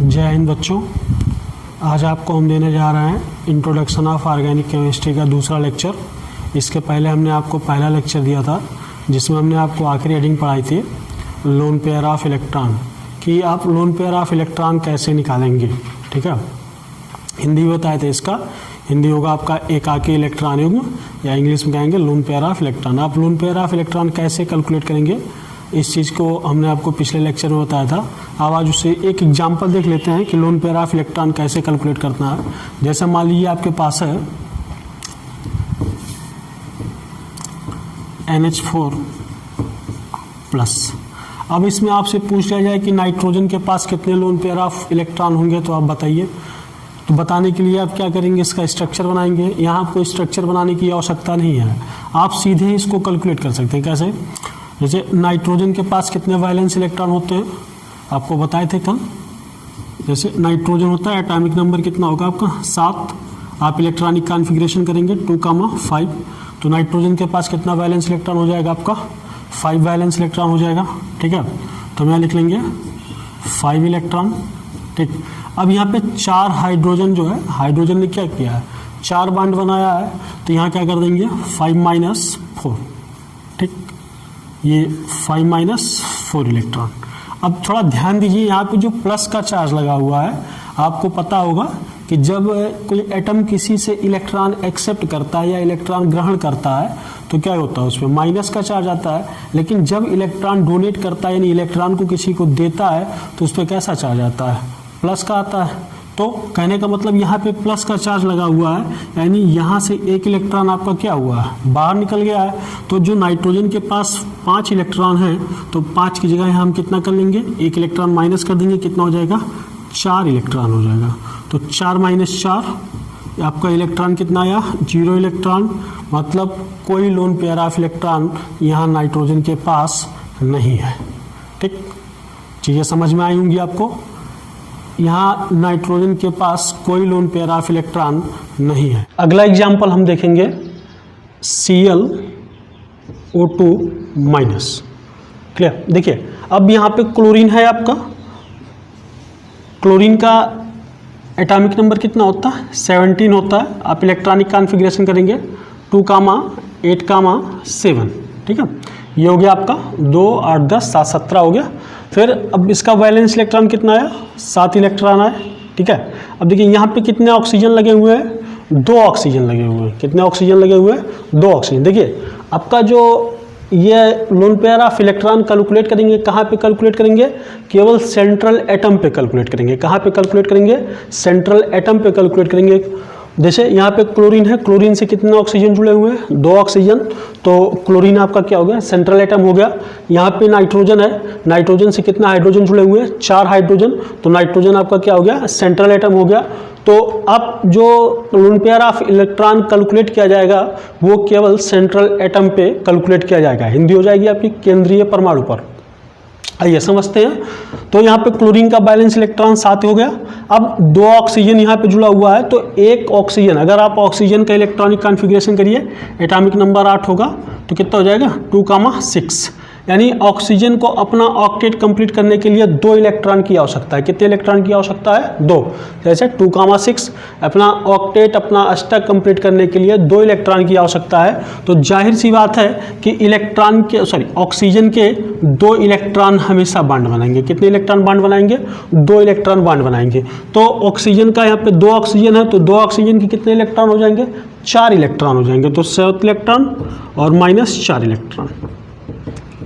जय हिंद बच्चों, आज आपको हम देने जा रहे हैं इंट्रोडक्शन ऑफ ऑर्गेनिक केमिस्ट्री का दूसरा लेक्चर। इसके पहले हमने आपको पहला लेक्चर दिया था जिसमें हमने आपको आखिरी हेडिंग पढ़ाई थी लोन पेयर ऑफ इलेक्ट्रॉन, कि आप लोन पेयर ऑफ इलेक्ट्रॉन कैसे निकालेंगे। ठीक है, हिंदी में बताए थे इसका। हिंदी होगा आपका एकाकी इलेक्ट्रॉन युग्म, या इंग्लिश में कहेंगे लोन पेयर ऑफ इलेक्ट्रॉन। आप लोन पेयर ऑफ इलेक्ट्रॉन कैसे कैलकुलेट करेंगे, इस चीज़ को हमने आपको पिछले लेक्चर में बताया था। अब आज उससे एक एग्जांपल देख लेते हैं कि लोन पेयर ऑफ इलेक्ट्रॉन कैसे कैलकुलेट करना है। जैसे मान लीजिए आपके पास है NH4+। अब इसमें आपसे पूछ लिया जाए कि नाइट्रोजन के पास कितने लोन पेयर ऑफ इलेक्ट्रॉन होंगे, तो आप बताइए। तो बताने के लिए आप क्या करेंगे, इसका स्ट्रक्चर बनाएंगे। यहाँ आपको स्ट्रक्चर बनाने की आवश्यकता नहीं है, आप सीधे इसको कैलकुलेट कर सकते हैं। कैसे? जैसे नाइट्रोजन के पास कितने वैलेंस इलेक्ट्रॉन होते हैं, आपको बताए थे कल। जैसे नाइट्रोजन होता है, एटॉमिक नंबर कितना होगा आपका 7। आप इलेक्ट्रॉनिक कॉन्फ़िगरेशन करेंगे 2,5, तो नाइट्रोजन के पास कितना वैलेंस इलेक्ट्रॉन हो जाएगा आपका 5 वैलेंस इलेक्ट्रॉन हो जाएगा। ठीक है, तो मैं लिख लेंगे 5 इलेक्ट्रॉन। ठीक, अब यहाँ पे 4 हाइड्रोजन जो है, हाइड्रोजन ने क्या किया है, 4 बॉन्ड बनाया है, तो यहाँ क्या कर देंगे 5 - 4। ठीक, ये 5 - 4 इलेक्ट्रॉन। अब थोड़ा ध्यान दीजिए, यहाँ पे जो प्लस का चार्ज लगा हुआ है, आपको पता होगा कि जब कोई एटम किसी से इलेक्ट्रॉन एक्सेप्ट करता है या इलेक्ट्रॉन ग्रहण करता है तो क्या होता है, उसमें माइनस का चार्ज आता है। लेकिन जब इलेक्ट्रॉन डोनेट करता है, यानी इलेक्ट्रॉन को किसी को देता है, तो उस पर कैसा चार्ज आता है, प्लस का आता है। तो कहने का मतलब यहाँ पे प्लस का चार्ज लगा हुआ है, यानी यहाँ से एक इलेक्ट्रॉन आपका क्या हुआ है, बाहर निकल गया है। तो जो नाइट्रोजन के पास 5 इलेक्ट्रॉन है, तो 5 की जगह हम कितना कर लेंगे, एक इलेक्ट्रॉन माइनस कर देंगे, कितना हो जाएगा 4 इलेक्ट्रॉन हो जाएगा। तो 4 - 4 आपका इलेक्ट्रॉन कितना आया, 0 इलेक्ट्रॉन। मतलब कोई लोन पेयर ऑफ इलेक्ट्रॉन यहाँ नाइट्रोजन के पास नहीं है। ठीक, चीज़ें समझ में आई होंगी आपको। यहाँ नाइट्रोजन के पास कोई लोन पेयर ऑफ इलेक्ट्रॉन नहीं है। अगला एग्जाम्पल हम देखेंगे ClO2-। क्लियर? देखिए, अब यहाँ पे क्लोरीन है आपका। क्लोरीन का एटॉमिक नंबर कितना होता है, 17 होता है। आप इलेक्ट्रॉनिक कॉन्फ़िगरेशन करेंगे 2,8,7। ठीक है, ये हो गया आपका 2, 8, 10, 7, 17 हो गया। फिर अब इसका वैलेंस इलेक्ट्रॉन कितना आया, 7 इलेक्ट्रॉन आया। ठीक है, अब देखिए यहाँ पे कितने ऑक्सीजन लगे हुए हैं, 2 ऑक्सीजन लगे हुए हैं। कितने ऑक्सीजन लगे हुए हैं, 2 ऑक्सीजन। देखिए आपका जो ये lone pair of electron calculate करेंगे, कहाँ पे कैलकुलेट करेंगे, केवल सेंट्रल एटम पे कैलकुलेट करेंगे। कहाँ पे कैलकुलेट करेंगे, सेंट्रल एटम पे कैलकुलेट करेंगे। जैसे यहाँ पे क्लोरीन है, क्लोरीन से कितने ऑक्सीजन जुड़े हुए हैं, 2 ऑक्सीजन। तो क्लोरीन आपका क्या हो गया, सेंट्रल एटम हो गया। यहाँ पे नाइट्रोजन है, नाइट्रोजन से कितना हाइड्रोजन जुड़े हुए हैं, 4 हाइड्रोजन। तो नाइट्रोजन आपका क्या हो गया, सेंट्रल एटम हो गया। तो अब जो lone pair of electron calculate किया जाएगा वो केवल सेंट्रल एटम पे कैलकुलेट किया जाएगा। हिंदी हो जाएगी आपकी केंद्रीय परमाणु पर। आइए समझते हैं। तो यहाँ पे क्लोरीन का बैलेंस इलेक्ट्रॉन 7 हो गया। अब 2 ऑक्सीजन यहाँ पे जुड़ा हुआ है, तो एक ऑक्सीजन, अगर आप ऑक्सीजन का इलेक्ट्रॉनिक कॉन्फ़िगरेशन करिए, एटॉमिक नंबर 8 होगा, तो कितना हो जाएगा 2,6। यानी ऑक्सीजन को अपना ऑक्टेट कंप्लीट करने के लिए 2 इलेक्ट्रॉन की आवश्यकता है। कितने इलेक्ट्रॉन की आवश्यकता है, 2। जैसे 2,6 अपना ऑक्टेट, अपना अष्टक कंप्लीट करने के लिए 2 इलेक्ट्रॉन की आवश्यकता है। तो जाहिर सी बात है कि इलेक्ट्रॉन के ऑक्सीजन के 2 इलेक्ट्रॉन हमेशा बॉन्ड बनाएंगे। कितने इलेक्ट्रॉन बॉन्ड बनाएंगे, 2 इलेक्ट्रॉन बॉन्ड बनाएंगे। तो ऑक्सीजन का यहाँ पे 2 ऑक्सीजन है, तो 2 ऑक्सीजन के कितने इलेक्ट्रॉन हो जाएंगे, 4 इलेक्ट्रॉन हो जाएंगे। तो 7 इलेक्ट्रॉन और -4 इलेक्ट्रॉन।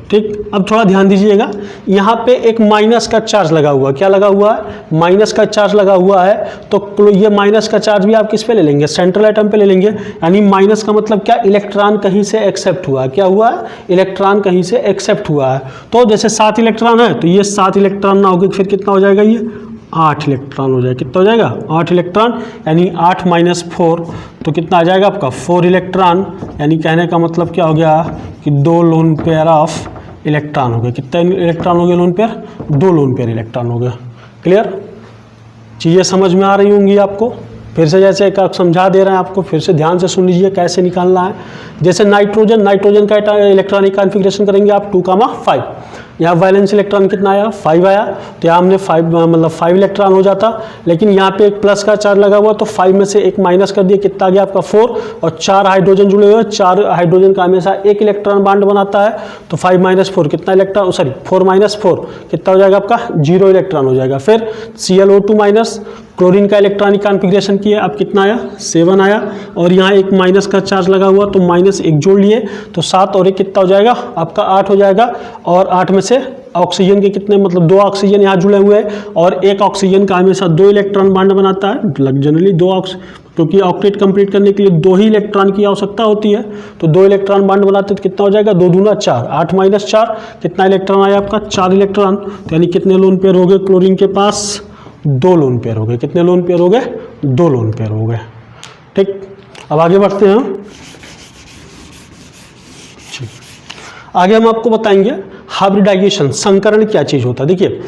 ठीक, अब थोड़ा ध्यान दीजिएगा, यहाँ पे एक माइनस का चार्ज लगा हुआ है। क्या लगा हुआ है, माइनस का चार्ज लगा हुआ है। तो ये माइनस का चार्ज भी आप किस पे ले लेंगे, सेंट्रल एटम पे ले लेंगे। यानी माइनस का मतलब क्या, इलेक्ट्रॉन कहीं से एक्सेप्ट हुआ है। क्या हुआ है, इलेक्ट्रॉन कहीं से एक्सेप्ट हुआ है। तो जैसे 7 इलेक्ट्रॉन है, तो ये 7 इलेक्ट्रॉन ना होगी, फिर कितना हो जाएगा, ये 8 इलेक्ट्रॉन हो जाएगा। कितना हो जाएगा, 8 इलेक्ट्रॉन। यानी 8 - 4, तो कितना आ जाएगा आपका 4 इलेक्ट्रॉन। यानी कहने का मतलब क्या हो गया कि 2 लोन पेयर ऑफ इलेक्ट्रॉन हो गए। कितने इलेक्ट्रॉन हो गए lone pair, 2 lone pair electron हो गए। क्लियर? चीज़ें समझ में आ रही होंगी आपको। फिर से जैसे एक समझा दे रहे हैं आपको, फिर से ध्यान से सुन लीजिए कैसे निकालना है। जैसे नाइट्रोजन का इलेक्ट्रॉनिक कॉन्फ़िगरेशन करेंगे आप 2,5। यहाँ वैलेंस इलेक्ट्रॉन कितना आया 5 आया, तो यहाँ हमने 5 इलेक्ट्रॉन हो जाता, लेकिन यहाँ पे एक प्लस का चार्ज लगा हुआ तो 5 में से एक माइनस कर दिया, कितना आ गया आपका 4, और 4 हाइड्रोजन जुड़े हुए हैं, 4 हाइड्रोजन का हमेशा एक इलेक्ट्रॉन बॉन्ड बनाता है, तो 5 - 4 कितना इलेक्ट्रॉन, सॉरी 4 - 4 कितना हो जाएगा आपका 0 इलेक्ट्रॉन हो जाएगा। फिर ClO2- क्लोरीन का इलेक्ट्रॉनिक कॉन्फ़िगरेशन किया, अब कितना आया 7 आया, और यहाँ एक माइनस का चार्ज लगा हुआ तो माइनस एक जोड़ लिए, तो 7 और 1 कितना हो जाएगा आपका 8 हो जाएगा, और 8 में से ऑक्सीजन के कितने, मतलब 2 ऑक्सीजन यहाँ जुड़े हुए हैं, और एक ऑक्सीजन का हमेशा 2 इलेक्ट्रॉन बॉन्ड बनाता है, जनरली 2 क्योंकि ऑक्टेट कंप्लीट करने के लिए 2 ही इलेक्ट्रॉन की आवश्यकता होती है, तो 2 इलेक्ट्रॉन बॉन्ड बनाते हैं तो कितना हो जाएगा 2 दूना 4, 8 - 4 कितना इलेक्ट्रॉन आया आपका 4 इलेक्ट्रॉन, तो यानी कितने लोन पेयर हो गए क्लोरीन के पास 2 लोन पेयर हो गए, कितने लोन पेयर हो गए 2 लोन पेयर हो गए। ठीक, अब आगे बढ़ते हैं। आगे हम आपको बताएंगे हाइब्रिडाइजेशन, संकरण क्या चीज होता है। देखिए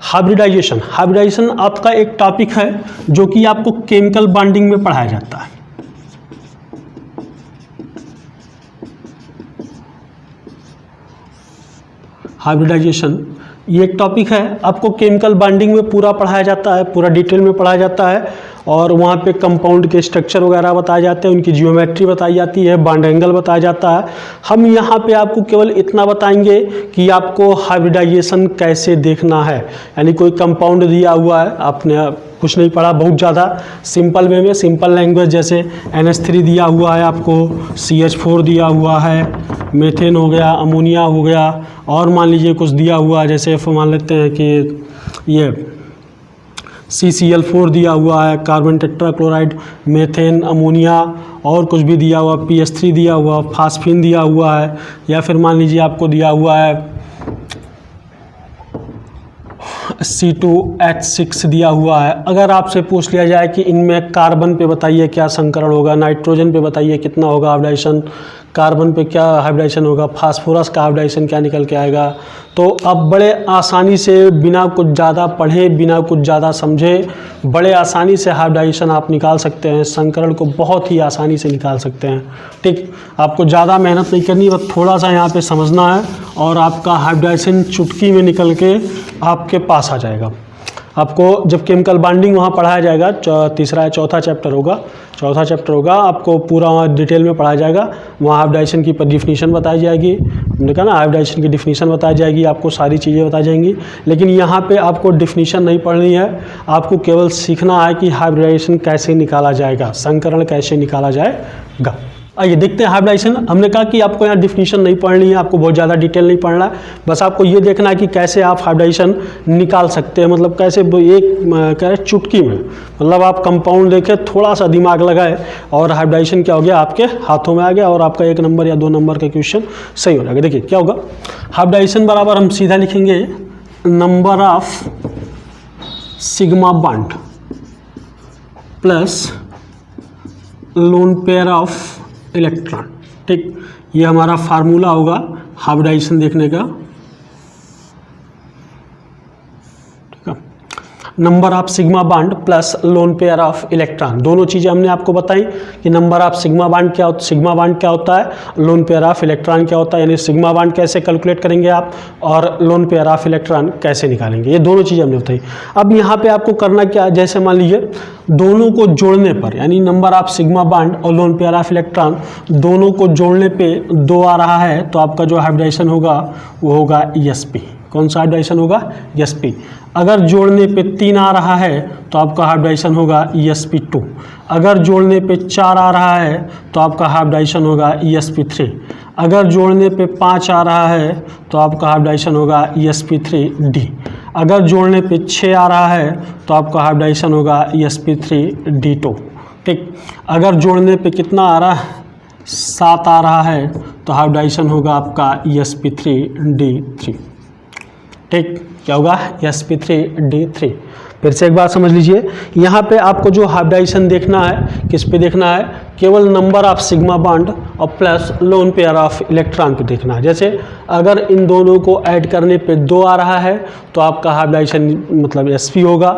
हाइब्रिडाइजेशन आपका एक टॉपिक है जो कि आपको केमिकल बॉन्डिंग में पढ़ाया जाता है। हाइब्रिडाइजेशन ये एक टॉपिक है, आपको केमिकल बॉन्डिंग में पूरा पढ़ाया जाता है, पूरा डिटेल में पढ़ाया जाता है, और वहाँ पे कंपाउंड के स्ट्रक्चर वगैरह बताए जाते हैं, उनकी जियोमेट्री बताई जाती है, बॉन्ड एंगल बताया जाता है। हम यहाँ पे आपको केवल इतना बताएंगे कि आपको हाइब्रिडाइजेशन कैसे देखना है, यानी कोई कंपाउंड दिया हुआ है, आपने कुछ नहीं पढ़ा, बहुत ज़्यादा सिंपल वे में, सिंपल लैंग्वेज, जैसे NH3 दिया हुआ है आपको, CH4 दिया हुआ है, मीथेन हो गया, अमोनिया हो गया, और मान लीजिए कुछ दिया हुआ है, जैसे मान लेते हैं कि ये CCl4 दिया हुआ है, कार्बन टेट्राक्लोराइड, मीथेन, अमोनिया, और कुछ भी दिया हुआ, PH3 दिया हुआ, फास्फीन दिया हुआ है, या फिर मान लीजिए आपको दिया हुआ है C2H6 दिया हुआ है। अगर आपसे पूछ लिया जाए कि इनमें कार्बन पे बताइए क्या संकरण होगा, नाइट्रोजन पे बताइए कितना होगा हाइब्रिडाइजेशन, कार्बन पे क्या हाइब्रिडाइजेशन होगा, फास्फोरस का हाइब्रिडाइजेशन क्या निकल के आएगा, तो आप बड़े आसानी से बिना कुछ ज़्यादा पढ़े, बिना कुछ ज़्यादा समझे, बड़े आसानी से हाइब्रिडाइजेशन आप निकाल सकते हैं, संकरण को बहुत ही आसानी से निकाल सकते हैं। ठीक, आपको ज़्यादा मेहनत नहीं करनी, बस थोड़ा सा यहाँ पे समझना है, और आपका हाइब्रिडाइजेशन चुटकी में निकल के आपके पास आ जाएगा। आपको जब केमिकल बॉन्डिंग वहाँ पढ़ाया जाएगा, तीसरा या चौथा चैप्टर होगा, आपको पूरा वहाँ डिटेल में पढ़ाया जाएगा, वहाँ हाइब्रिडाइजेशन की डिफिनीशन बताई जाएगी, हमने कहा ना हाइब्रिडाइजेशन की डिफिनीशन बताई जाएगी, आपको सारी चीज़ें बताई जाएंगी, लेकिन यहाँ पे आपको डिफिनीशन नहीं पढ़नी है, आपको केवल सीखना है कि हाइब्रिडाइजेशन कैसे निकाला जाएगा, संकरण कैसे निकाला जाएगा। आइए देखते हैं हाइब्रिडाइजेशन। हमने कहा कि आपको यहाँ डिफिनीशन नहीं पढ़नी है, आपको बहुत ज़्यादा डिटेल नहीं पढ़ना है, बस आपको ये देखना है कि कैसे आप हाइब्रिडाइजेशन निकाल सकते हैं, मतलब कैसे एक कह रहे चुटकी में, मतलब आप कंपाउंड देखें, थोड़ा सा दिमाग लगाए और हाइब्रिडाइजेशन क्या हो गया आपके हाथों में आ गया, और आपका 1 नंबर या 2 नंबर का क्वेश्चन सही हो जाएगा। देखिए क्या होगा, हाइब्रिडाइजेशन बराबर हम सीधा लिखेंगे number of sigma bond plus lone pair of electron. ठीक, ये हमारा फार्मूला होगा हाइब्रिडाइजेशन देखने का। ठीक है, number of sigma bond plus lone pair of electron, दोनों चीज़ें हमने आपको बताई कि नंबर ऑफ सिग्मा बॉन्ड क्या होता है, लोन पेयर ऑफ इलेक्ट्रॉन क्या होता है, यानी सिग्मा बॉन्ड कैसे कैलकुलेट करेंगे आप, और लोन पेयर ऑफ इलेक्ट्रॉन कैसे निकालेंगे, ये दोनों चीज़ें हमने बताई। अब यहाँ पे आपको करना क्या है, जैसे मान लीजिए दोनों को जोड़ने पर, यानी नंबर ऑफ सिग्मा बॉन्ड और लोन पेयर ऑफ इलेक्ट्रॉन दोनों को जोड़ने पे 2 आ रहा है, तो आपका जो हाइब्रिडाइजेशन होगा वो होगा ESP। कौन सा हाइब्रिडाइजेशन होगा ESP। अगर जोड़ने पे 3 आ रहा है तो आपका हाइब्रिडाइजेशन होगा ESP2। अगर जोड़ने पे 4 आ रहा है तो आपका हाइब्रिडाइजेशन होगा ESP3। अगर जोड़ने पे 5 आ रहा है तो आपका हाइब्रिडाइजेशन होगा ESP3D। अगर जोड़ने पे 6 आ रहा है तो आपका हाइब्रिडाइजेशन होगा ESP3D2। ठीक, अगर जोड़ने पे कितना आ रहा है 7 आ रहा है तो हाइब्रिडाइजेशन होगा आपका ESP3D3। ठीक, क्या होगा ESP3D3। फिर से एक बात समझ लीजिए, यहाँ पे आपको जो हाइब्रिडाइजेशन देखना है किस पे देखना है, केवल नंबर ऑफ सिग्मा बॉन्ड और plus lone pair of electron पे देखना है। जैसे अगर इन दोनों को ऐड करने पे 2 आ रहा है तो आपका हाइब्रिडाइजेशन मतलब SP होगा,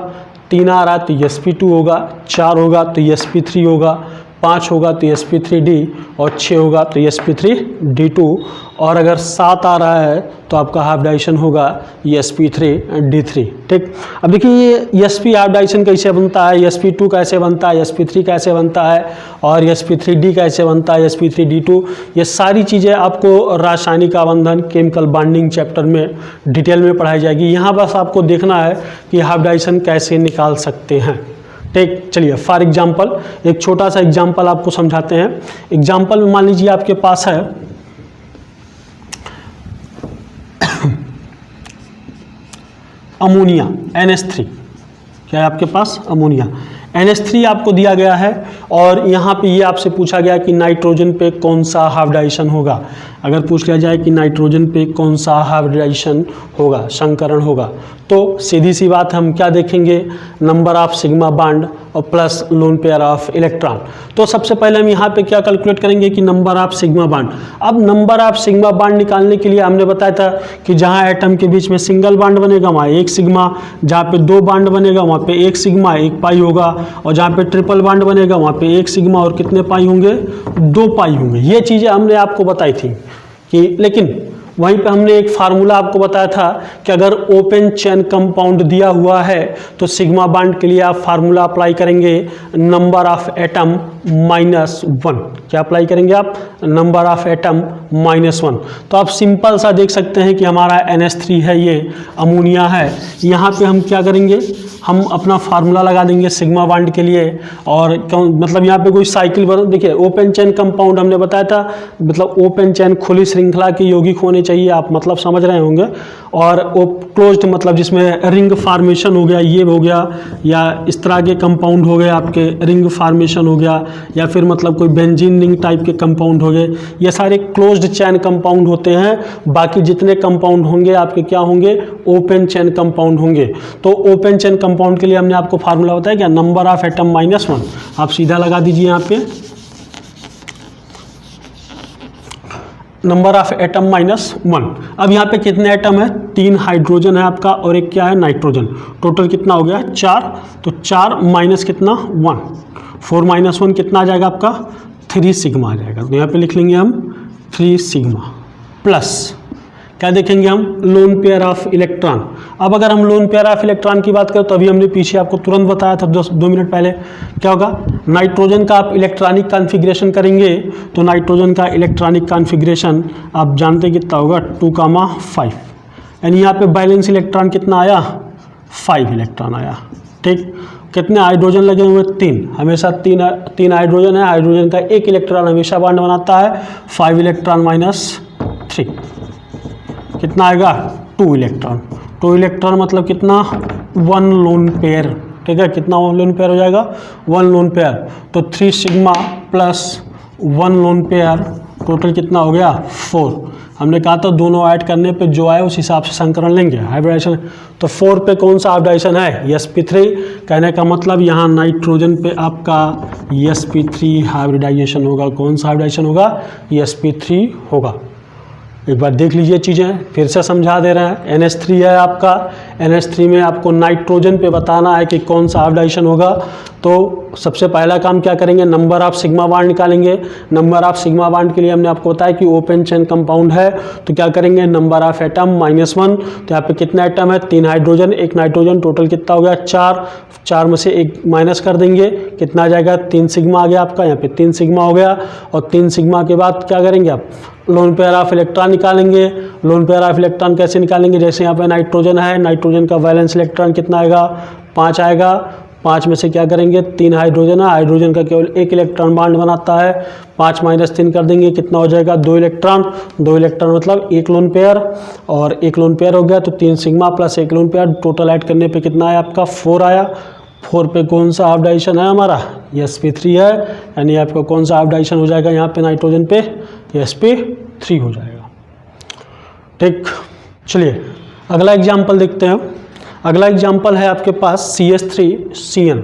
3 आ रहा है तो ESP2 होगा, 4 होगा तो ESP3 होगा, 5 होगा तो sp3d, और 6 होगा तो sp3d2, और अगर 7 आ रहा है तो आपका हाइब्रिडाइजेशन होगा sp3d3। ठीक, अब देखिए ये sp हाइब्रिडाइजेशन कैसे बनता है, sp2 कैसे बनता है, sp3 कैसे बनता है, और sp3d कैसे बनता है, sp3d2, ये सारी चीज़ें आपको रासायनिक आबंधन केमिकल बॉन्डिंग चैप्टर में डिटेल में पढ़ाई जाएगी। यहाँ बस आपको देखना है कि हाइब्रिडाइजेशन कैसे निकाल सकते हैं। ठीक, चलिए फॉर एग्जांपल एक छोटा सा एग्जांपल आपको समझाते हैं। एग्जांपल में मान लीजिए आपके पास है अमोनिया NH3, क्या है आपके पास अमोनिया NH3 आपको दिया गया है, और यहाँ पे ये आपसे पूछा गया कि नाइट्रोजन पे कौन सा हाइब्रिडाइजेशन होगा। अगर पूछ लिया जाए कि नाइट्रोजन पे कौन सा हाइब्रिडाइजेशन होगा, संकरण होगा, तो सीधी सी बात हम क्या देखेंगे, नंबर ऑफ सिग्मा बॉन्ड और plus lone pair of electron. तो सबसे पहले हम यहाँ पे क्या कैलकुलेट करेंगे कि नंबर ऑफ सिग्मा बॉन्ड। अब नंबर ऑफ सिग्मा बॉन्ड निकालने के लिए हमने बताया था कि जहाँ एटम के बीच में सिंगल बॉन्ड बनेगा वहाँ 1 सिग्मा, जहाँ पे 2 बॉन्ड बनेगा वहाँ पे 1 सिग्मा 1 पाई होगा, और जहाँ पे ट्रिपल बॉन्ड बनेगा वहाँ पे 1 सिग्मा और कितने पाई होंगे, 2 पाई होंगे। ये चीज़ें हमने आपको बताई थी कि, लेकिन वहीं पे हमने एक फार्मूला आपको बताया था कि अगर ओपन चेन कंपाउंड दिया हुआ है तो सिग्मा बॉन्ड के लिए आप फार्मूला अप्लाई करेंगे नंबर ऑफ एटम -1। क्या अप्लाई करेंगे आप, नंबर ऑफ एटम -1। तो आप सिंपल सा देख सकते हैं कि हमारा NH3 है, ये अमोनिया है, यहाँ पे हम क्या करेंगे, हम अपना फार्मूला लगा देंगे सिग्मा बॉन्ड के लिए। और मतलब यहाँ पे कोई साइकिल बन, देखिए ओपन चेन कंपाउंड हमने बताया था, मतलब ओपन चेन खुली श्रृंखला के यौगिक होने चाहिए, आप मतलब समझ रहे होंगे। और क्लोज्ड मतलब जिसमें रिंग फार्मेशन हो गया, ये हो गया, या इस तरह के कंपाउंड हो गए आपके, रिंग फार्मेशन हो गया, या फिर मतलब कोई बेंजीन रिंग टाइप के कंपाउंड हो गए, ये सारे क्लोज्ड चैन कंपाउंड होते हैं। बाकी जितने कंपाउंड होंगे आपके क्या होंगे, ओपन चेन कंपाउंड होंगे। तो ओपन चेन कंपाउंड के लिए हमने आपको फार्मूला बताया क्या, नंबर ऑफ एटम -1। आप सीधा लगा दीजिए यहाँ पे नंबर ऑफ एटम -1। अब यहाँ पे कितने एटम है, 3 हाइड्रोजन है आपका और एक क्या है नाइट्रोजन, टोटल कितना हो गया 4। तो 4 माइनस कितना 1, 4 - 1 कितना आ जाएगा आपका 3 सिग्मा आ जाएगा। तो यहाँ पे लिख लेंगे हम 3 सिग्मा प्लस क्या देखेंगे हम, लोन पेयर ऑफ इलेक्ट्रॉन। अब अगर हम लोन पेयर ऑफ इलेक्ट्रॉन की बात करें तो अभी हमने पीछे आपको तुरंत बताया था 2 मिनट पहले, क्या होगा, नाइट्रोजन का आप इलेक्ट्रॉनिक कॉन्फ़िगरेशन करेंगे तो नाइट्रोजन का इलेक्ट्रॉनिक कॉन्फ़िगरेशन आप जानते कितना होगा 2,5, यानी यहाँ पे बैलेंस इलेक्ट्रॉन कितना आया 5 इलेक्ट्रॉन आया। ठीक, कितने हाइड्रोजन लगे हुए 3, हमेशा 3 हाइड्रोजन है, हाइड्रोजन का 1 इलेक्ट्रॉन हमेशा बॉन्ड बनाता है, 5 इलेक्ट्रॉन -3 कितना आएगा 2 इलेक्ट्रॉन। 2 इलेक्ट्रॉन मतलब कितना 1 लोन पेयर। ठीक है, कितना 1 लोन पेयर हो जाएगा 1 लोन पेयर। तो 3 sigma plus 1 lone pair total कितना हो गया 4। हमने कहा था दोनों ऐड करने पे जो आए उस हिसाब से संकरण लेंगे हाइब्रिडाइजेशन। तो 4 पे कौन सा हाइब्रिडाइजेशन है sp3, कहने का मतलब यहाँ नाइट्रोजन पे आपका sp3 हाइब्रिडाइजेशन होगा। कौन सा हाइब्रिडाइजेशन होगा sp3 होगा। एक बार देख लीजिए चीज़ें, फिर से समझा दे रहे हैं। NH3 है आपका, NH3 में आपको नाइट्रोजन पे बताना है कि कौन सा हाइब्रिडाइजेशन होगा। तो सबसे पहला काम क्या करेंगे, नंबर ऑफ सिग्मा बॉन्ड निकालेंगे। नंबर ऑफ सिग्मा बॉन्ड के लिए हमने आपको बताया कि ओपन चेन कंपाउंड है, तो क्या करेंगे नंबर ऑफ एटम -1। तो यहाँ पे कितना एटम है 3 हाइड्रोजन 1 नाइट्रोजन, टोटल कितना हो गया 4 में से 1 माइनस कर देंगे, कितना आ जाएगा 3 सिग्मा आ गया आपका। यहाँ पे 3 सिग्मा हो गया, और 3 सिग्मा के बाद क्या करेंगे आप लोन पेयर ऑफ इलेक्ट्रॉन निकालेंगे। लोन पेयर ऑफ इलेक्ट्रॉन कैसे निकालेंगे, जैसे यहाँ पे नाइट्रोजन है, नाइट्रोजन का वैलेंस इलेक्ट्रॉन कितना आएगा 5 आएगा। 5 में से क्या करेंगे 3 हाइड्रोजन है, हाइड्रोजन का केवल 1 इलेक्ट्रॉन बॉन्ड बनाता है, 5 - 3 कर देंगे, कितना हो जाएगा 2 इलेक्ट्रॉन। 2 इलेक्ट्रॉन मतलब 1 लोन पेयर, और 1 लोन पेयर हो गया तो 3 sigma plus 1 lone pair, total add करने पे कितना आया आपका 4 आया। 4 पे कौन सा हाइब्रिडाइजेशन है हमारा sp3 है, यानी आपका कौन सा हाइब्रिडाइजेशन हो जाएगा यहाँ पे नाइट्रोजन पे sp3 हो जाएगा। ठीक, चलिए अगला एग्जाम्पल देखते हैं। अगला एग्जाम्पल है आपके पास CH3CN।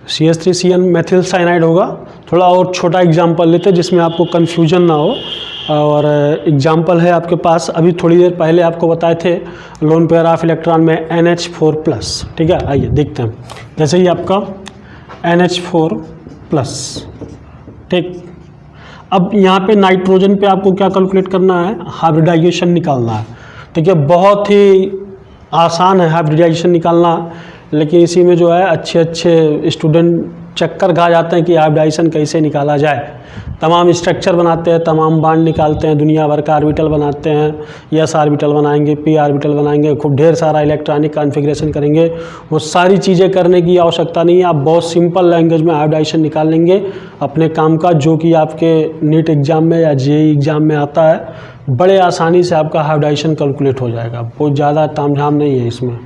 CH3CN मेथिल साइनाइड होगा। थोड़ा और छोटा एग्जाम्पल लेते हैं जिसमें आपको कन्फ्यूजन ना हो। और एग्जाम्पल है आपके पास, अभी थोड़ी देर पहले आपको बताए थे लोन पेयर ऑफ इलेक्ट्रॉन में NH4+। ठीक है, आइए देखते हैं। जैसे ही आपका NH4+, ठीक। अब यहाँ पे नाइट्रोजन पे आपको क्या कैलकुलेट करना है, हाइब्रिडाइजेशन निकालना है। देखिए बहुत ही आसान है हाइब्रिडाइजेशन निकालना, लेकिन इसी में जो है अच्छे अच्छे स्टूडेंट चक्कर खा जाते हैं कि हाइब्रिडाइजेशन कैसे निकाला जाए। तमाम स्ट्रक्चर बनाते हैं, तमाम बांड निकालते हैं, दुनिया भर का ऑर्बिटल बनाते हैं, एस ऑर्बिटल बनाएंगे, पी ऑर्बिटल बनाएंगे, खूब ढेर सारा इलेक्ट्रॉनिक कॉन्फ़िगरेशन करेंगे। वो सारी चीज़ें करने की आवश्यकता नहीं है। आप बहुत सिंपल लैंग्वेज में हाइब्रिडाइजेशन निकाल लेंगे अपने काम का, जो कि आपके नीट एग्ज़ाम में या जेईई एग्ज़ाम में आता है। बड़े आसानी से आपका हाइब्रिडाइजेशन कैलकुलेट हो जाएगा, बहुत ज़्यादा तामझाम नहीं है इसमें।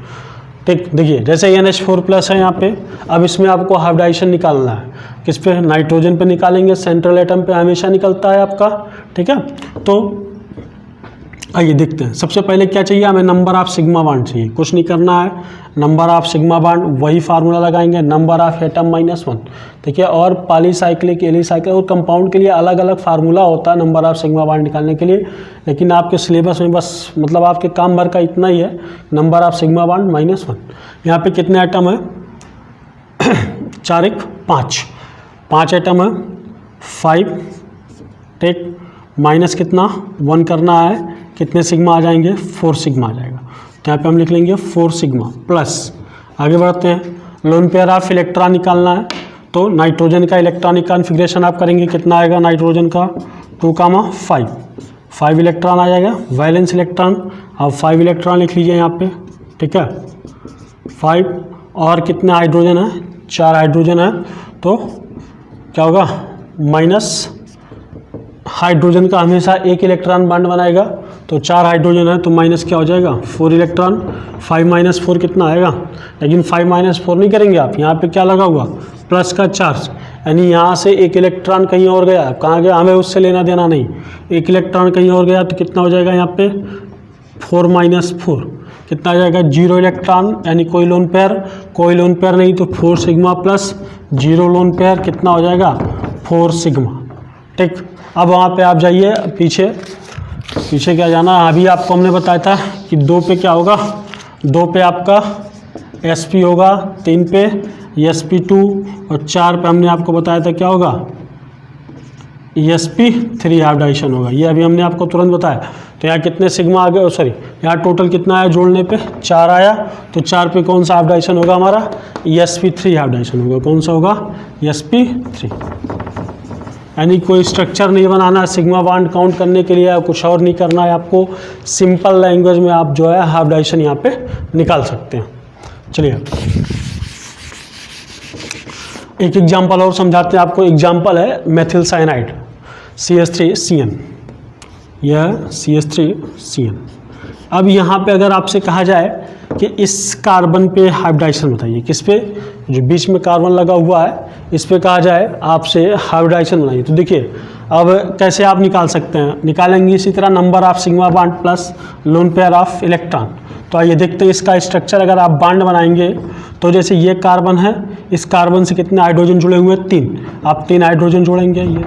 ठीक, देखिए जैसे NH4+ है यहाँ पे, अब इसमें आपको हाइब्रिडाइजेशन निकालना है। किस पे, नाइट्रोजन पे निकालेंगे, सेंट्रल एटम पे हमेशा निकलता है आपका। ठीक है, तो आइए देखते हैं। सबसे पहले क्या चाहिए हमें, नंबर ऑफ सिग्मा बॉन्ड चाहिए। कुछ नहीं करना है, नंबर ऑफ सिग्मा बॉन्ड वही फार्मूला लगाएंगे, नंबर ऑफ एटम -1। देखिए और पॉलीसाइक्लिक, एलिसाइक्लिक और कंपाउंड के लिए अलग अलग फार्मूला होता है नंबर ऑफ सिग्मा बॉन्ड निकालने के लिए, लेकिन आपके सिलेबस में बस मतलब आपके काम भर का इतना ही है, नंबर ऑफ सिग्मा बॉन्ड -1। यहाँ पे कितने एटम है 4 1 5 एटम है 5। ठीक, माइनस कितना 1 करना है, कितने सिग्मा आ जाएंगे 4 सिग्मा आ जाएगा। तो यहाँ पे हम लिख लेंगे 4 सिग्मा प्लस, आगे बढ़ते हैं, लोन पेयर ऑफ इलेक्ट्रॉन निकालना है। तो नाइट्रोजन का इलेक्ट्रॉनिक कॉन्फ़िगरेशन आप करेंगे, कितना आएगा नाइट्रोजन का 2, 5 इलेक्ट्रॉन आ जाएगा, वैलेंस इलेक्ट्रॉन। अब 5 इलेक्ट्रॉन लिख लीजिए यहाँ पे। ठीक है, 5 और कितने हाइड्रोजन है, 4 हाइड्रोजन है, तो क्या होगा माइनस, हाइड्रोजन का हमेशा एक इलेक्ट्रॉन बॉन्ड बनाएगा, तो 4 हाइड्रोजन है तो माइनस क्या हो जाएगा 4 इलेक्ट्रॉन। 5 - 4 कितना आएगा, लेकिन 5 - 4 नहीं करेंगे आप, यहाँ पे क्या लगा हुआ प्लस का चार्ज, यानी यहाँ से एक इलेक्ट्रॉन कहीं और गया, कहाँ गया हमें उससे लेना देना नहीं। एक इलेक्ट्रॉन कहीं और गया तो कितना हो जाएगा यहाँ पे 4 - 4 कितना आ जाएगा 0 इलेक्ट्रॉन, यानी कोई लोन पेयर नहीं, तो 4 सिग्मा प्लस 0 लोन पेयर कितना हो जाएगा 4 सिग्मा। ठीक, अब वहाँ पे आप जाइए पीछे क्या जाना, अभी आपको हमने बताया था कि 2 पे क्या होगा, 2 पे आपका sp होगा, 3 पे sp2 और 4 पे हमने आपको बताया था क्या होगा sp3 हाइब्रिडाइजेशन होगा। ये अभी हमने आपको तुरंत बताया। तो यहाँ कितने सिग्मा आ गए, सॉरी यहाँ टोटल कितना आया जोड़ने पे 4 आया, तो 4 पे कौन सा हाइब्रिडाइजेशन होगा हमारा sp3 हाइब्रिडाइजेशन होगा। कौन सा होगा sp3, यानी कोई स्ट्रक्चर नहीं बनाना, सिग्मा बॉन्ड काउंट करने के लिए कुछ और नहीं करना है आपको। सिंपल लैंग्वेज में आप जो है हाइब्रिडाइजेशन यहाँ पे निकाल सकते हैं। चलिए एक एग्जांपल और समझाते हैं आपको। एग्जांपल है मेथिल साइनाइड CH3CN, यह CH3CN। अब यहाँ पे अगर आपसे कहा जाए कि इस कार्बन पे हाइब्रिडाइजेशन बताइए, किस पे, जो बीच में कार्बन लगा हुआ है इस पे कहा जाए आपसे हाइब्रिडाइजेशन बनाइए, तो देखिए अब कैसे आप निकाल सकते हैं, निकालेंगे इसी तरह number of sigma bond plus lone pair of electron. तो आइए देखते हैं इसका स्ट्रक्चर। अगर आप बॉन्ड बनाएंगे तो जैसे ये कार्बन है, इस कार्बन से कितने हाइड्रोजन जुड़े हुए हैं 3, आप 3 हाइड्रोजन जोड़ेंगे। ये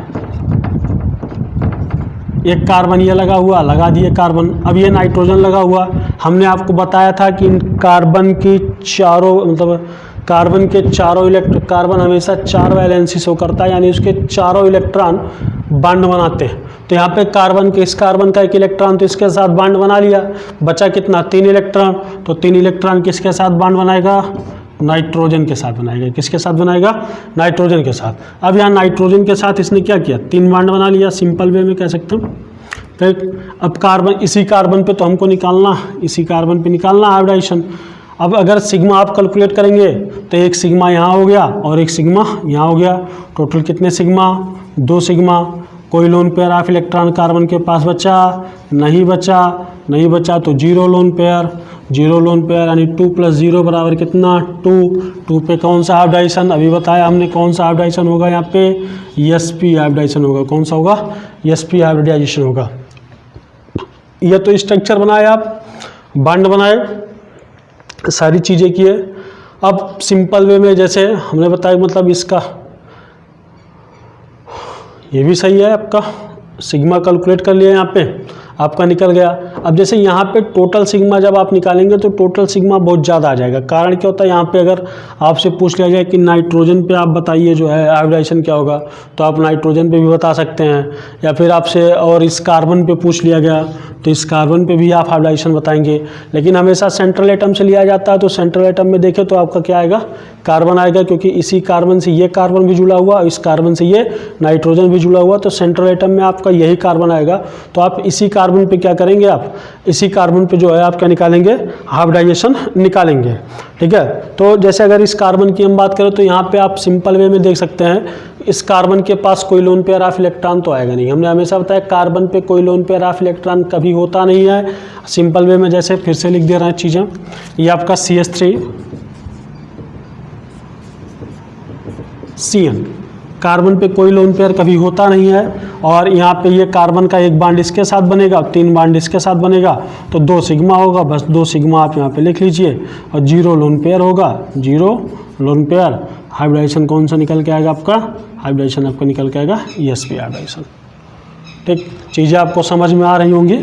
एक कार्बन ये लगा हुआ, लगा दिए कार्बन। अब ये नाइट्रोजन लगा हुआ, हमने आपको बताया था कि इन कार्बन की चारों मतलब कार्बन के चारों कार्बन हमेशा 4 वैलेंसी शो करता है, यानी उसके चारों इलेक्ट्रॉन बॉन्ड बनाते हैं। तो यहाँ पे कार्बन के, इस कार्बन का एक इलेक्ट्रॉन तो इसके साथ बॉन्ड बना लिया, बचा कितना 3 इलेक्ट्रॉन, तो 3 इलेक्ट्रॉन किसके साथ बॉन्ड बनाएगा नाइट्रोजन के साथ बनाएगा। किसके साथ बनाएगा नाइट्रोजन के साथ। अब यहाँ नाइट्रोजन के साथ इसने क्या किया 3 बॉन्ड बना लिया, सिंपल वे में कह सकते हैं। फिर अब कार्बन, इसी कार्बन पे तो हमको निकालना, इसी कार्बन पे निकालना हाइब्रिडाइजेशन। अब अगर सिग्मा आप कैलकुलेट करेंगे तो एक सिग्मा यहाँ हो गया और एक सिग्मा यहाँ हो गया, टोटल कितने सिग्मा 2 सिग्मा। कोई lone pair of electron carbon के पास बचा नहीं बचा तो 0 लोन पेयर, यानी 2 + 0 बराबर कितना 2 पे कौन सा हाइब्रिडाइजेशन, अभी बताया हमने कौन सा हाइब्रिडाइजेशन होगा, यहाँ पे sp हाइब्रिडाइजेशन होगा। कौन सा होगा sp हाइब्रिडाइजेशन होगा। यह तो स्ट्रक्चर बनाए, आप बॉन्ड बनाए, सारी चीज़ें किए। अब सिंपल वे में जैसे हमने बताया, मतलब इसका ये भी सही है, आपका सिग्मा कैलकुलेट कर लिया यहाँ पे। आपका निकल गया। अब जैसे यहाँ पे टोटल सिग्मा जब आप निकालेंगे तो टोटल सिग्मा बहुत ज़्यादा आ जाएगा। कारण क्या होता है, यहाँ पे अगर आपसे पूछ लिया जाए कि नाइट्रोजन पे आप बताइए जो है हाइब्रिडाइजेशन क्या होगा, तो आप नाइट्रोजन पे भी बता सकते हैं, या फिर आपसे और इस कार्बन पे पूछ लिया गया तो इस कार्बन पे भी आप हाइब्रिडाइजेशन बताएंगे। लेकिन हमेशा सेंट्रल एटम से लिया जाता है, तो सेंट्रल एटम में देखें तो आपका क्या आएगा, कार्बन आएगा, क्योंकि इसी कार्बन से ये कार्बन भी जुड़ा हुआ, इस कार्बन से ये नाइट्रोजन भी जुड़ा हुआ, तो सेंट्रल एटम में आपका यही कार्बन आएगा। तो आप इसी कार्बन पे क्या करेंगे, आप इसी कार्बन पे जो है आप क्या निकालेंगे, हाइब्रिडाइजेशन निकालेंगे। ठीक है, तो जैसे अगर इस कार्बन की हम बात करें तो यहाँ पे आप सिंपल वे में देख सकते हैं, इस कार्बन के पास कोई लोन पेयर ऑफ इलेक्ट्रॉन तो आएगा नहीं। हमने हमेशा बताया कार्बन पे कोई लोन पेयर ऑफ इलेक्ट्रॉन कभी होता नहीं है। सिंपल वे में जैसे फिर से लिख दे रहे हैं चीज़ें, ये आपका CH3 CN, कार्बन पे कोई लोन पेयर कभी होता नहीं है। और यहाँ पे ये कार्बन का एक बांड इसके साथ बनेगा, 3 बांड इसके साथ बनेगा, तो 2 सिग्मा होगा, बस 2 सिग्मा आप यहाँ पे लिख लीजिए, और 0 लोन पेयर होगा, 0 लोन पेयर। हाइब्रिडाइजेशन कौन सा निकल के आएगा आपका, हाइब्रिडाइजेशन आपका निकल के आएगा ESP हाइब्रिडाइजेशन। ठीक, चीज़ें आपको समझ में आ रही होंगी।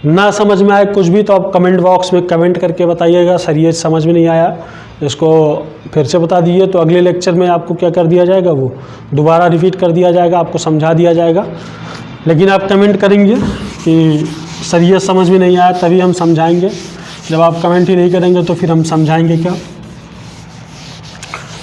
ना समझ में आए कुछ भी तो आप कमेंट बॉक्स में कमेंट करके बताइएगा, सर ये समझ में नहीं आया, इसको फिर से बता दीजिए, तो अगले लेक्चर में आपको क्या कर दिया जाएगा, वो दोबारा रिपीट कर दिया जाएगा, आपको समझा दिया जाएगा। लेकिन आप कमेंट करेंगे कि सर ये समझ में नहीं आया, तभी हम समझाएंगे। जब आप कमेंट ही नहीं करेंगे तो फिर हम समझाएंगे क्या।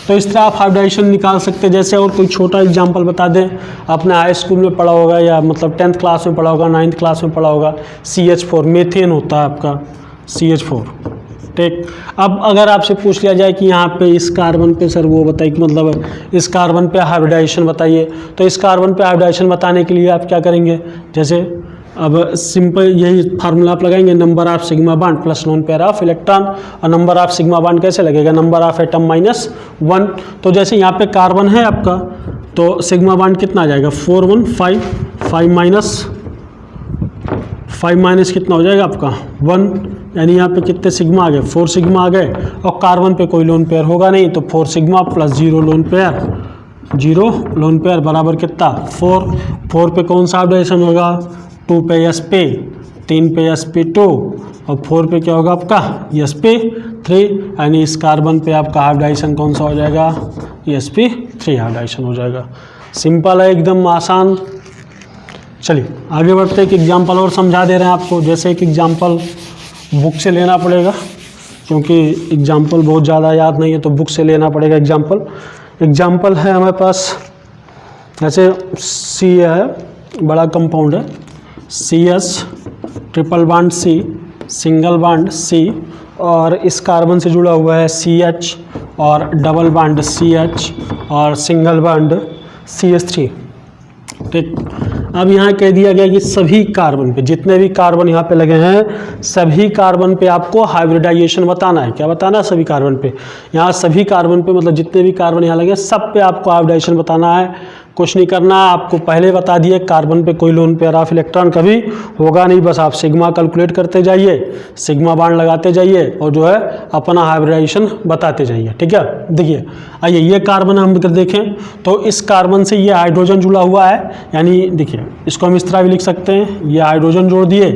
तो इस तरह आप हाइब्रिडाइजेशन निकाल सकते हैं। जैसे और कोई छोटा एग्जांपल बता दें, आपने हाई स्कूल में पढ़ा होगा, या मतलब 10th क्लास में पढ़ा होगा, 9th क्लास में पढ़ा होगा, CH4 मीथेन होता है आपका, CH4। ठीक, अब अगर आपसे पूछ लिया जाए कि यहाँ पे इस कार्बन पे सर वो बताइए कि मतलब इस कार्बन पे हाइब्रिडाइजेशन बताइए, तो इस कार्बन पे हाइब्रिडाइजेशन बताने के लिए आप क्या करेंगे, जैसे अब सिंपल यही फार्मूला आप लगाएंगे, number of sigma bond plus lone pair of electron. और नंबर ऑफ सिग्मा बॉन्ड कैसे लगेगा, नंबर ऑफ एटम -1। तो जैसे यहाँ पे कार्बन है आपका, तो सिग्मा बॉन्ड कितना आ जाएगा, 4 1 5 5 माइनस कितना हो जाएगा आपका 1, यानी यहाँ पे कितने सिग्मा आ गए, 4 सिग्मा आ गए। और कार्बन पे कोई लोन पेयर होगा नहीं, तो 4 sigma plus 0 lone pair, 0 lone pair बराबर कितना 4। 4 पे कौन सा हाइब्रिडाइजेशन होगा, 2 पे sp, 3 पे sp2, और 4 पे क्या होगा आपका sp3, यानी इस कार्बन पे आपका हाइब्रिडाइजेशन कौन सा हो जाएगा, sp3 हाइब्रिडाइजेशन हो जाएगा। सिंपल है, एकदम आसान। चलिए आगे बढ़ते हैं, एक एग्जांपल और समझा दे रहे हैं आपको। जैसे एक एग्जांपल बुक से लेना पड़ेगा, क्योंकि एग्जांपल बहुत ज़्यादा याद नहीं है, तो बुक से लेना पड़ेगा एग्जांपल है हमारे पास। जैसे C है, बड़ा कंपाउंड है, CS triple bond C, single bond C, और इस कार्बन से जुड़ा हुआ है CH, और डबल बॉन्ड CH, और सिंगल बॉन्ड CH3। ठीक, अब यहाँ कह दिया गया कि सभी कार्बन पे, जितने भी कार्बन यहाँ पे लगे हैं, सभी कार्बन पे आपको हाइब्रिडाइजेशन बताना है। क्या बताना है, सभी कार्बन पे। यहाँ सभी कार्बन पे मतलब जितने भी कार्बन यहाँ लगे हैं, सब पे आपको हाइब्रिडाइजेशन बताना है। कुछ नहीं करना, आपको पहले बता दिए कार्बन पे कोई लोन पेयर ऑफ इलेक्ट्रॉन कभी होगा नहीं, बस आप सिग्मा कैलकुलेट करते जाइए, सिग्मा बांड लगाते जाइए, और जो है अपना हाइब्रिडाइजेशन बताते जाइए। ठीक है, देखिए आइए ये कार्बन हम अगर देखें तो इस कार्बन से ये हाइड्रोजन जुड़ा हुआ है, यानी देखिए इसको हम इस तरह भी लिख सकते हैं, ये हाइड्रोजन जोड़ दिए,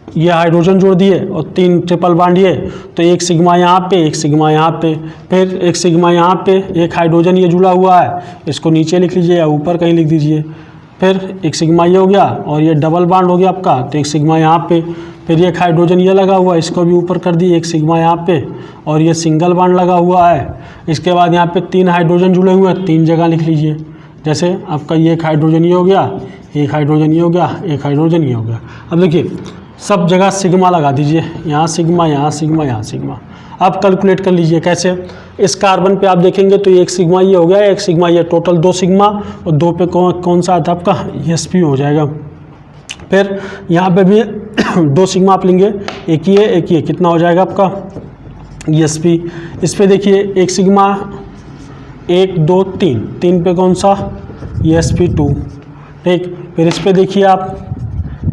ये हाइड्रोजन जोड़ दिए, और 3 ट्रिपल बॉन्ड ये, तो एक सिग्मा यहाँ पे, एक सिग्मा यहाँ पे, फिर एक सिग्मा यहाँ पे, एक हाइड्रोजन ये जुड़ा हुआ है, इसको नीचे लिख लीजिए या ऊपर कहीं लिख दीजिए। फिर एक सिग्मा ये हो गया, और ये डबल बॉन्ड हो गया आपका, तो एक सिग्मा यहाँ पे, फिर एक हाइड्रोजन ये लगा हुआ है, इसको भी ऊपर कर दिए, एक सिग्मा यहाँ पे, और ये सिंगल बॉन्ड लगा हुआ है। इसके बाद यहाँ पे 3 हाइड्रोजन जुड़े हुए हैं, 3 जगह लिख लीजिए। जैसे आपका ये एक हाइड्रोजन ये हो गया, एक हाइड्रोजन ये हो गया, एक हाइड्रोजन ये हो गया। अब देखिए सब जगह सिग्मा लगा दीजिए, यहाँ सिग्मा, यहाँ सिग्मा, यहाँ सिग्मा। अब कैलकुलेट कर लीजिए कैसे। इस कार्बन पे आप देखेंगे तो एक सिग्मा ये हो गया, एक सिग्मा ये, टोटल 2 सिग्मा, और 2 पे कौन सा आता है आपका sp हो जाएगा। फिर यहाँ पे भी 2 सिग्मा आप लेंगे, एक ये, कितना हो जाएगा आपका sp। इस पे देखिए एक सिग्मा, 1 2 3 पे कौन सा sp2। ठीक, फिर इस पे देखिए आप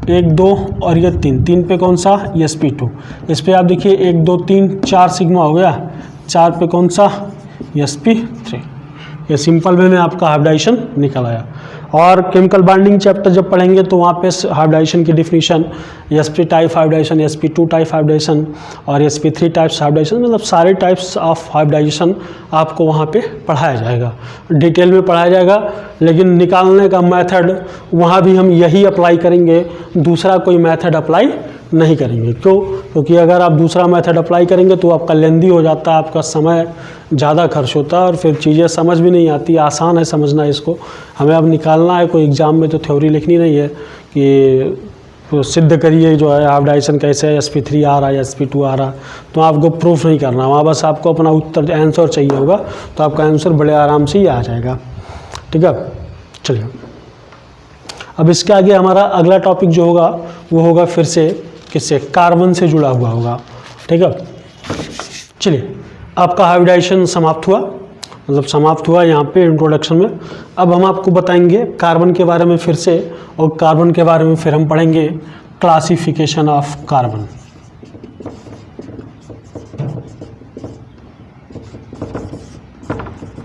1 2 और ये 3 पे कौन सा sp2। इस पे आप देखिए 1 2 3 4 सिग्मा हो गया, 4 पे कौन सा sp3। ये सिंपल वे में आपका हाइब्रिडाइजेशन निकल आया। और केमिकल बॉन्डिंग चैप्टर जब पढ़ेंगे तो वहाँ पे हाइब्रिडाइजेशन की definition, sp type hybridisation, sp2 type hybridisation और sp3 टाइप्स हाइब्रिडाइजेशन, मतलब सारे टाइप्स ऑफ हाइब्रिडाइजेशन आपको वहाँ पे पढ़ाया जाएगा, डिटेल में पढ़ाया जाएगा। लेकिन निकालने का मेथड वहाँ भी हम यही अप्लाई करेंगे, दूसरा कोई मेथड अप्लाई नहीं करेंगे। क्यों? क्योंकि अगर आप दूसरा मेथड अप्लाई करेंगे तो आपका लेंदी हो जाता है, आपका समय ज़्यादा खर्च होता है और फिर चीज़ें समझ भी नहीं आती। आसान है समझना इसको, हमें अब निकालना है, कोई एग्ज़ाम में तो थ्योरी लिखनी नहीं है कि तो सिद्ध करिए जो है हाइब्रिडाइजेशन कैसे है, sp3 आ रहा है, sp2 आ रहा, तो आपको प्रूफ नहीं करना, वहाँ बस आपको अपना उत्तर आंसर चाहिए होगा, तो आपका आंसर बड़े आराम से ही आ जाएगा। ठीक है, चलिए अब इसके आगे हमारा अगला टॉपिक जो होगा वो होगा फिर से किससे, कार्बन से जुड़ा हुआ होगा। ठीक है, चलिए आपका हाइब्रिडाइजेशन समाप्त हुआ, मतलब समाप्त हुआ यहाँ पे इंट्रोडक्शन में। अब हम आपको बताएंगे कार्बन के बारे में फिर से, और कार्बन के बारे में फिर हम पढ़ेंगे क्लासिफिकेशन ऑफ कार्बन।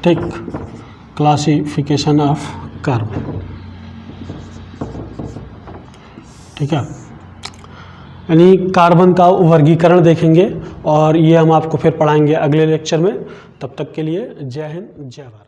ठीक, क्लासिफिकेशन ऑफ कार्बन। ठीक है, यानी कार्बन का वर्गीकरण देखेंगे और ये हम आपको फिर पढ़ाएंगे अगले लेक्चर में। तब तक के लिए जय हिंद, जय भारत।